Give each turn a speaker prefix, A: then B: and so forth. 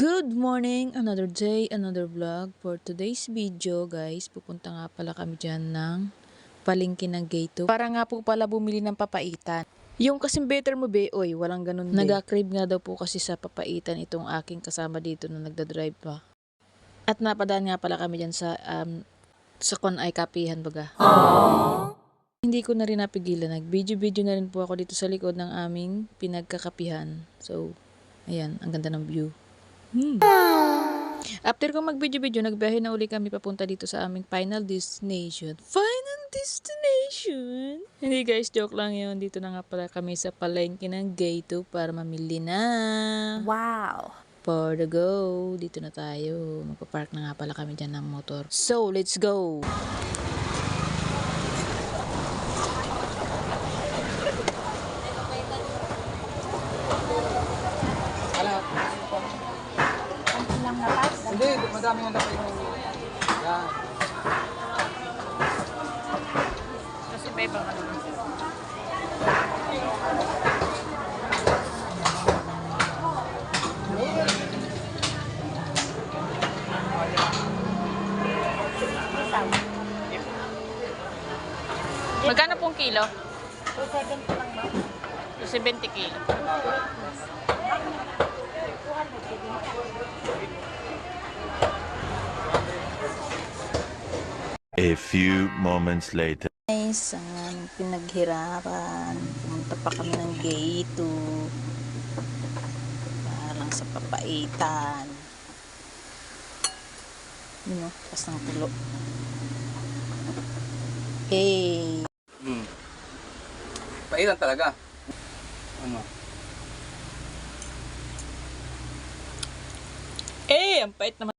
A: Good morning! Another day, another vlog. For today's video guys, pupunta nga pala kami dyan ng palengke ng Gate 2. Para nga po pala bumili ng papaitan. Yung kasing better mo be, oy, walang ganun be. Nag-crave nga daw po kasi sa papaitan itong aking kasama dito na nagdadrive pa. At napadaan nga pala kami dyan sa Konay Kapihan baga. Aww. Hindi ko na rin napigilan. Nag-video na rin po ako dito sa likod ng aming pinagkakapihan. So, ayan, ang ganda ng view. After kong mag-video, nagbiyahe na uli kami papunta dito sa aming final destination. Final destination? Hindi guys, joke lang yun. Dito na nga pala kami sa palengke ng Gate 2 para mamili na.
B: Wow!
A: For the go. Dito na tayo. Magpapark na nga pala kami dyan ng motor. So, let's go!
C: Hindi, madami nga na kayo. Yan.
A: Kasi may ibang ano. Magkano pong kilo?
B: 270 lang ba?
A: 70 kilo.
D: A few moments later.
A: Guys, ang aming pinaghirapan. Pumunta pa kami ng Gate 2. Parang sa papaitan. Yun o, pas ng pulo. Hey!
C: Pailan talaga. Ano?
A: Eh, ang pait naman